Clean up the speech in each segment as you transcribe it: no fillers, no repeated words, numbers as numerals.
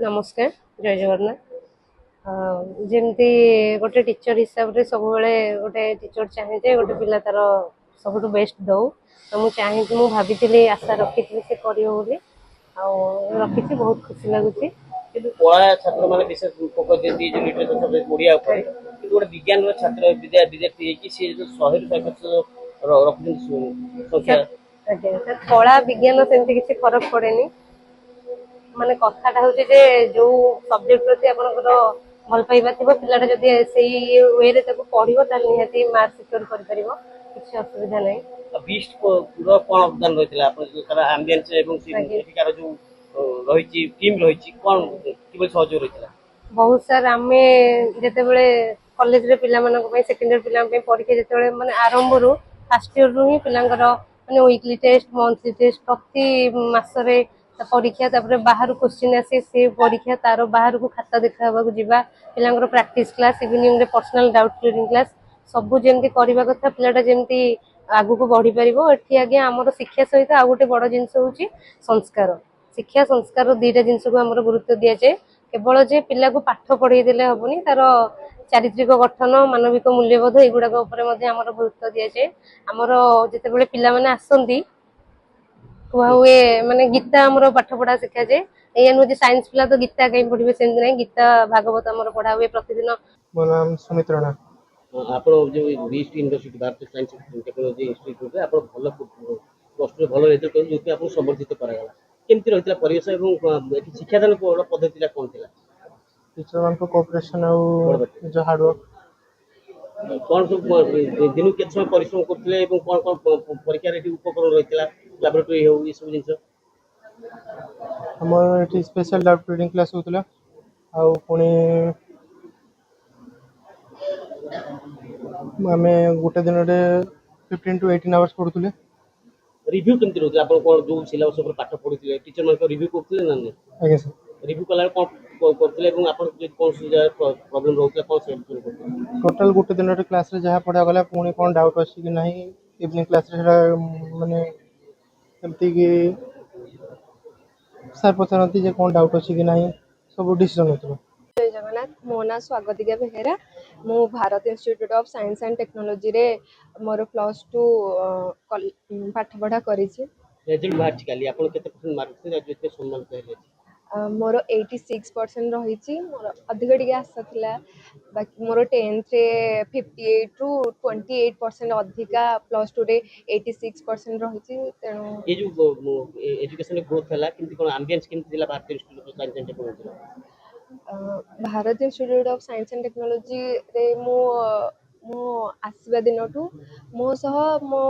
नमस्कार जय जगन्नाथ जमती गोटे टीचर हिसाब से सब गोटे टीचर चाहे जे गोटे पिला तार सब बेस्ट दौ तो मुझे चाहे मुझे भाभी आशा रखी से कर रखी बहुत खुशी लगुच कला छात्र मैंने विशेष फोकस दिए जो लिटरेचर सब्जेक्ट ओडिया ऊपर कि गोटे विज्ञान छात्र विद्यार्थी है कि सी जो 100 रखुन संख्या सर कला विज्ञान सेमती किसी फरक पड़ेनी माने कथाटा हूँ जे जो सब्जेक्ट प्रति आपनकर भल पाइबा थी पिलाटा जब से वे पढ़ो निहाती मार्क सिक्योर कर किसी असुविधा नहीं बीस्ट पूरा कौन अवदान रही है आम्बियंस एवं एଠିକାର जो रही टीम रही कौन किबल सहयोग रही बहुत सार आम जिते कॉलेज रे पिला सेकेंडरी पिला परीक्षा जिते माने आरंभ रु फर्स्ट इयर रु ही पिलांकर माने वीकली टेस्ट मंथली टेस्ट प्रति मासरे परीक्षा तापर बाहर क्वेश्चन आसे से परीक्षा तार बाहर को खाता देखा जावा पिलांकर प्रैक्टिस क्लास इवनिंग रे पर्सनल डाउट क्लियरिंग क्लास सबू जमी करवा कथा पिलाटा जमी आगु को बढ़ी पारिबो एठी आगे आमर शिक्षा सहित आ गोटे बड़ जिनस होची संस्कार शिक्षा संस्कार दुईटा जिनस को आमर गुरुत्व दिया जाए केवल जे पिला को पाठ पढ़े देले हबनी तार चारित्रिक गठन मानविक मूल्यबोध एगुड़ाक आमर गुरुत्व दि जाए आमर जिते पिला माने आसंती कह हुए माने गीता आमर पाठ पढ़ा शिखा जाए या नुह साइंस पिला तो गीता कहीं पढ़े सेमती ना गीता भागवत आमर पढ़ा हुए प्रतिदिन मो नाम सुमित राणा आप जो बीस्ट यूनिवर्सिटी भारतीय साइंस टेक्नोलॉजी इंस्टीट्यूट आप भल प्लस टू भल रिजल्ट कर जो आपको समर्थित करागला केमती रही परिवेश और शिक्षादान पद्धति कौन थी टीचर मान को कोऑपरेशन और जो हार्ड वर्क कौन सब दिन के समय परिश्रम करते कौन कौन परीक्षा उपकरण रही लैबोरेटरी हो ये सब जिन हमर एठी स्पेशल डाउट रीडिंग क्लास होतला आ पुणी आमे गोटे दिन रे 15 to 18 आवर्स पढुतले रिव्यू केमती रहते आप कौन जो सिलेबस ऊपर पाठ पढ़ुते टीचर मान रिव्यू करते ना आगे सर रिव्यू कला कौन करते आप कौन प्रॉब्लम रोकला कौन सॉल्व करते टोटल गोटे दिन रे क्लास रे जहा पढ़ा गला पुणी कोन डाउट अछि कि नहीं इवनिंग क्लास रे माने एमती कि सर पचारती जे कोन डाउट अछि कि नहीं सब डिसीजन होतलो जय जगन्नाथ मो ना स्वागतिका बेहेरा मु Bharat institute of science and technology रे मोर +2 पाठ पढ़ा करी रिजल्ट बाहर काली आपण केते परसेंट मार्क से जेते सम्मान कहले मोर 86% रही मोर अधिक टिके आशा थिला बाकी मोर 10th रे 58 रु 28% अधिका +2 रे 86% रही तेणु ये जो एजुकेशन ग्रोथ हला किंतु कोन एम्बियंस किंतु दिला भारतीय institute of science and technology Bharat institute of science and technology रे मो मो आसवा दिनटू मो सह मो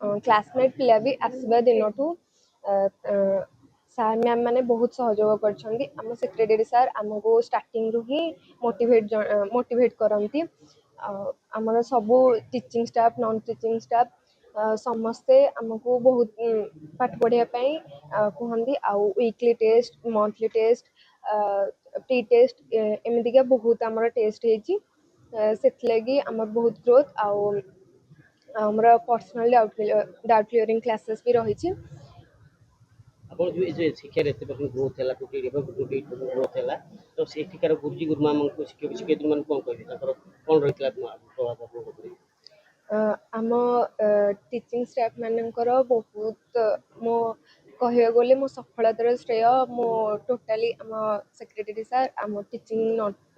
क्लासमेट पिला भी आसवा दिनटू सार मैम मैंने बहुत सहयोग कर सेक्रेटरी सार आमको स्टार्टिंग रु ही मोटिवेट करती आमर सबू teaching staff non teaching staff समस्ते आमको बहुत पाठ पढ़ाई कहती आउ weekly test monthly test pre test एमतीका बहुत आमर टेस्ट होगी आमर बहुत ग्रोथ आमर पर्सनल डाउट क्लियरिंग क्लासेस भी रही आपण जो ये शिक्षा रे एते ग्रोथ हैला 28% ग्रोथ हैला तो से ठिकार गुरुजी गुरुमा मन को शिक्षक मन कोन कहबे ताकर कोन रहितला प्रभाव आपन को आम टीचिंग स्टाफ मानकर बहुत मो कह गले मो सफलतार श्रेय मो टोटाली आम सेक्रेटरी सार आम टीचिंग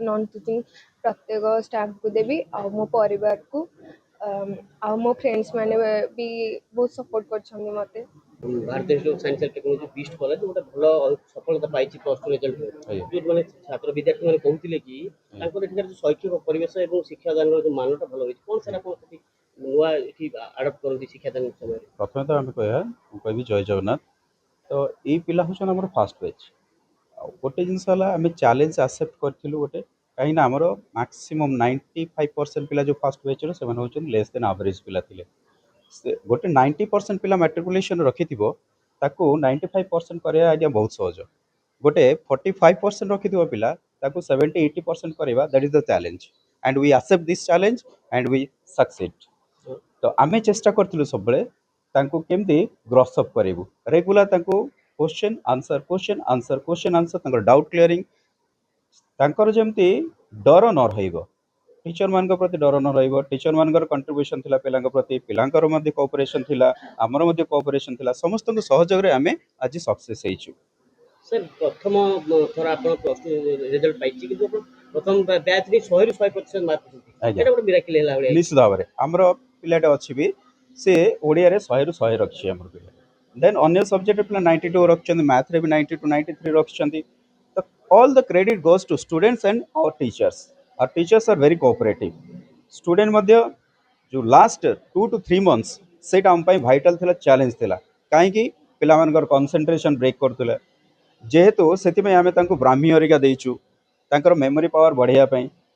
नॉन टीचिंग प्रत्येक स्टाफ को देवी आ मो परिवार को आ मो फ्रेंड्स माने भी बहुत सपोर्ट कर मते भारतीय institute of science and technology beast college गोटे भल सफलता पाई +2 रिजल्ट जो माने छात्र विद्यार्थी माने कहउतिले कि तांको एठिकार जो शैक्षिक परिवेश एवं शिक्षादान जो मानटा भल होई कोन सारा कोन सेठी नुवा एठी अडॉप्ट करंती शिक्षादान समय प्रथम तो आम कहबी जय जगन्नाथ तो ये पिला हूँ आम फास्ट बैच गोटे जिनस आम चैलेंज एक्सेप्ट करूँ गोटे कहीं आमर मैक्सिमम 95% पिला जो फास्ट बैच से हूँ लेस देन एवरेज पिला थिले गोटे 90% पिला मैट्रिकुलेशन रखि ताकू 95% करिया आज्ञा बहुत सहज गोटे 45% रखि पिला ताकू 70-80% करवा that is the challenge and we accept this challenge and we succeed तो आमे चेष्टा करथिलु सबले तांको केमती ग्रॉस अप करेबु रेगुलर तांको क्वेश्चन आंसर तांकर डाउट क्लियरिंग तांकर जेमती डर न रहिबो टीचर मान प्रति डर न रहिबो टीचर मान कंट्रीब्यूशन थिला पिलांक प्रति पिलांकर मध्ये कोऑपरेशन थिला हमर मध्ये कोऑपरेशन थिला समस्त सहयोग रे आमे आज सक्सेस हेइछु सर प्रथम थर आपण प्लस टू रिजल्ट पाइछि किंतु आपण प्रथम बैच रे 100 ରୁ 100% मार्क रखिଛନ୍ତି आज्ञा एटा ଗୋଟେ मिराकल ହେଲା भଳିଆ निश्चित भाव में आमर पिलाटे अच्छी भी से ओडिया रे 100 ରୁ 100 रखी आमर पिला देन अन्य सब्जेक्ट पिला 92 रखछन्ती मैथ रे भी 92 93 रखछन्ती तो all the credit goes to students and our teachers are very cooperative student मध्य जो लास्ट 2 to 3 months सेटा हम पई वाइटल थिला चैलेंज थिला काहे कि पिला मानकर कंसंट्रेशन ब्रेक करथले जेहेतु से आम ब्राह्मी हरिका देचु तांकर मेमोरी पावर बढ़िया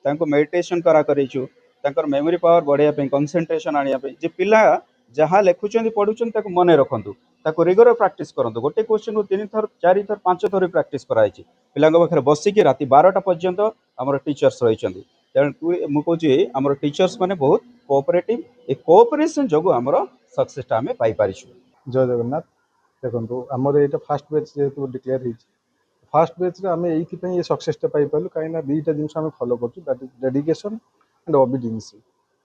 तांको मेडिटेशन करा करेचु तांकर मेमोरी पावर बढ़िया कंसंट्रेशन आनिया जे पिला जहाँ लिखुचंदी पढुचंदी ताको मने रखंतु ताको रेगुलर प्रैक्टिस करंतु गोटे क्वेश्चन को 3 थर 4 थर 5 थर प्रैक्टिस कराइछि पिलांग पाखरे बसिकी राति 12टा पर्यंत हमर टीचर्स रहिचंदी तेणु मु कहूँ आमर टीचर्स माने बहुत कोऑपरेटिव ए कोऑपरेशन जगो आमर सक्सेसटा आमे पाई पारिछु जय जगन्नाथ देखो आमर ये फास्ट बैच जेहतु डिक्लेयर हो फास्ट बैच रे आमे ये सक्सेसटा पाई पालु कहीं दुईटा जिनस आमे फॉलो करछु that is dedication and obedience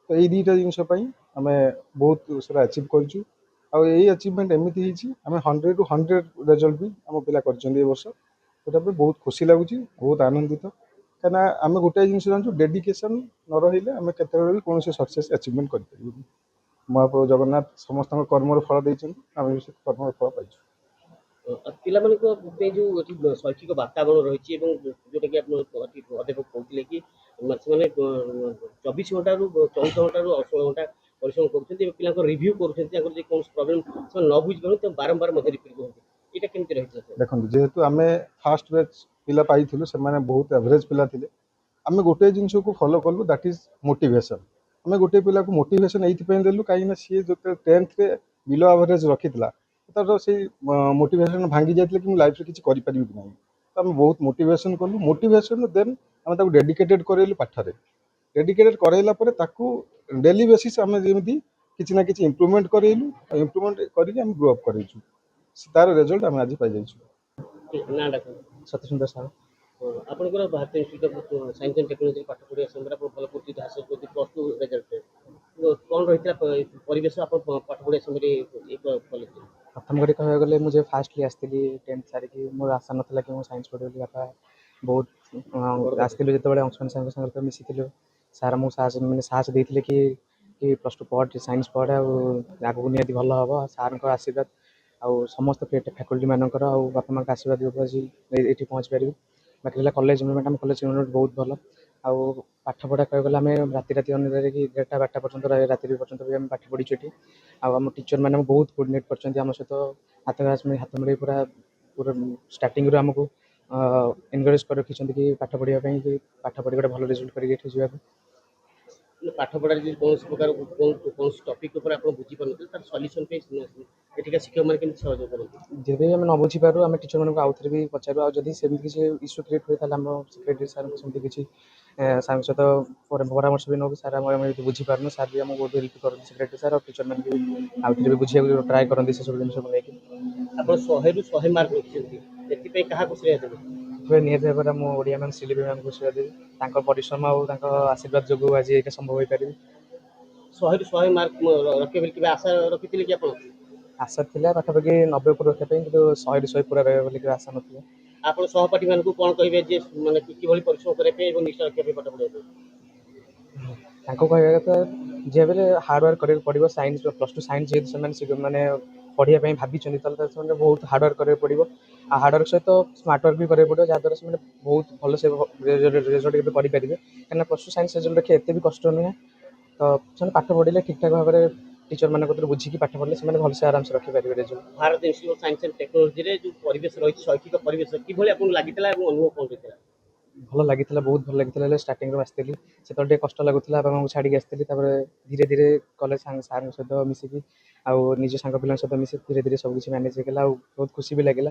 तो ये दुईटा जिनस आमे बहुत सारा अचीव करछु आ ये अचीवमेंट एमती आम 100 ରୁ 100 रिजल्ट भी आम पिला कर वर्ष तो बहुत खुशी लगुच बहुत आनंदित कहीं आम गोटे जिन जानूँ डेडिकेशन न रही आम के कौन सक्सेस अचीवमेंट कर महाप्रभु जगन्नाथ समस्त कर्मर फल देते आम कर्मर फल पाई ପିଲାମାନଙ୍କ ପାଇଁ ଯୋଉ ଏଠି ଶୈକ୍ଷିକ ବାତାବରଣ ରହିଛି ଏବଂ ଯୋଉଟା କି ଆପଣ ଅଧ୍ୟାପକ କହୁଥିଲେ କି ସେମାନେ 24 ଘଣ୍ଟାରୁ 14 ଘଣ୍ଟାରୁ 16 ଘଣ୍ଟା ପରିଶ୍ରମ କରୁଛନ୍ତି ଏବଂ ପିଲାଙ୍କ ରିଭ୍ୟୁ କରୁଛନ୍ତି ତାଙ୍କର ଯେ କୌଣସି ପ୍ରୋବ୍ଲେମ୍ ସେମାନେ ନ ବୁଝିପାରନ୍ତି ତାଙ୍କୁ ବାରମ୍ବାର ମଧ୍ୟ ରିପିଟ୍ କରନ୍ତି ଏଇଟା କେମିତି ରହିଥିଲା देखो जेहेतु आम फास्ट बैच पिला पाई से बहुत एवरेज पिला थे आम गोटे जिनस को फॉलो कलु दैट इज मोटिवेशन आम गोटे पिला को मोटिवेशन ये देलु कहीं सी जो 10th रे बिलो एवरेज रखी तार से मोटिवेशन भांगी जाते कि लाइफ रे किसी करि परिबि कि नहीं तो आम बहुत मोटिवेशन कलु मोटिवेशन देन आम ताको डेडिकेटेड करेलु पाठरे डेडिकेटेड करैला परे ताको डेली बेसिस आम जेमती किछि ना किछि इंप्रूवमेंट करेलु इंप्रूवमेंट करी आम ग्रो अप करेछु तार रिजल्ट आम आज पाई जाइछु ନା ଡାକ सत्य सुंदर साहब ଆପଣଙ୍କର ଭାରତୀୟ institute of science and technology ପାଠ ପଢ଼ିବା ସମୟରେ ଆପଣ ଭଲ କୃତିତ୍ୱ ହାସଲ କରିଥିଲେ ପ୍ଲସ୍ ଟୁ ରେଜଲ୍ଟରେ କ'ଣ ରହିଥିଲା ପରିବେଶ ଆପଣ ପାଠ ପଢ଼ିବା ସମୟରେ ଏ କଲେଜରେ प्रथम करी कह गले मुझे फास्टली आसती 10th सारिकी मोर आशा नाला कि साइंस पढ़ी बोली बापा बहुत आसलु जो अंशन सागर मिसी सार मुझे साहस मैंने साहस देते कि प्लस टू पढ़ साइंस पढ़ आगू निहती भल हम सार आशीर्वाद आउ समस्त फैकल्टी मानकर बापा माँ आशीर्वाद ये पहुँच पारि बाकी रहा कलेज इनभायरनमेंट आम कलेज इनभायरनमेंट बहुत भल आउ पाठ पढ़ा कह गले आम राति राति अनुदान कि 1टा 2टा पर्यंत राति पाठ भी आम पाठ पढ़ीचु ये आम टीचर मैंने बहुत कोऑर्डिनेट कर सहित हाथ मिले पूरा पूरा स्टार्टिंग आमको एनकरेज कर रखी कि पाठ पढ़ाई कि पाठ पढ़ी गोटे भल रिजल्ट करके ପାଠ ପଢ଼ାରେ ଯଦି କୌଣସି ପ୍ରକାର କୌଣସି ଟପିକ୍ ଉପରେ ଆପଣ ବୁଝିପାରୁନଥିଲେ ତାର ସଲ୍ୟୁସନ୍ ପାଇଁ ଏଠିକା ଶିକ୍ଷକମାନେ କେମିତି ସହଯୋଗ କରନ୍ତି जब भी आम न बुझीपारू आम टीचर मानक आउ थे भी पचारू आदि सेमती किसी इश्यू क्रिएट हुए आम सेक्रेटरी सार सेमती किसी सार सहित परामर्श भी नौ सार आम बुझीपारनु सार भी आमको बहुत हेल्प करते सेक्रेटरी सार और टीचर मैंने भी आउ थे भी बुझे ट्राए करते से सब जिन लेकिन ଆପଣ 100 ରୁ 100 ମାର୍କ ରଖିଛନ୍ତି ଏଥିପାଇଁ କାହାକୁ ଶ୍ରେୟ ଦେବେ निहत भाव में मुझे ओडिया मैम सिली मैम को श्रेय देवी परिश्रम और आशीर्वाद जो आज ये संभव हो पारि 100 ରୁ 100 ମାର୍କ ରଖିବେ ବୋଲି କେବେ ଆଶା ରଖିଥିଲେ କି ଆପଣ आशा था पाखापाखि 90 ऊपर रखापी कि 100 ରୁ 100 पूरा रहा बोलिक आशा ना ଆପଣ ସହପାଠୀ ମାନଙ୍କୁ କ'ଣ କହିବେ ଯେ ମାନେ କିଭଳି ପରିଶ୍ରମ କରିବା ପାଇଁ ଏବଂ ନିଷ୍ଠା ରଖିବା ପାଇଁ ପାଠ ପଢ଼ିବା ପାଇଁ कहवा कथा जे बेले हार्डवर्क करेंगे पड़ो साइंस प्लस टू साइंस जेहतु मैंने पढ़ाई भाभी बहुत हार्डवर्क करेंगे पड़ो आ हार्डवर्क सहित स्मार्टवर्क भी करेंगे पड़ो जहाँद्वारा से बहुत भल से रिजल्ट करेंगे कहीं प्लस टू साइंस रिजल्ट रखिए एत भी कष्ट नुहे तो से पाठ पढ़े ठीक ठाक भाव में टीचर मान बुझिकी पाठ पढ़ले से भल से आराम से रखिपारे result Bharat institute of science and ଟେକ୍ନୋଲୋଜିରେ ଯେଉଁ ପରିବେଶ ରହିଛି ଶୈକ୍ଷିକ ପରିବେଶ କିଭଳି ଆପଣଙ୍କୁ ଲାଗିଥିଲା ଏବଂ ଅନୁଭବ କ'ଣ ରହିଥିଲା भल लगी बहुत भल लगी स्टार्टिंग आसती से टे कष्ट लगुला बाबा को छाड़ी आसती धीरे धीरे कॉलेज सार सहित मिसिकी आउ निज सांग पिला सहित मिसी धीरे धीरे सब किसी मैनेज होगा बहुत खुशी भी लगे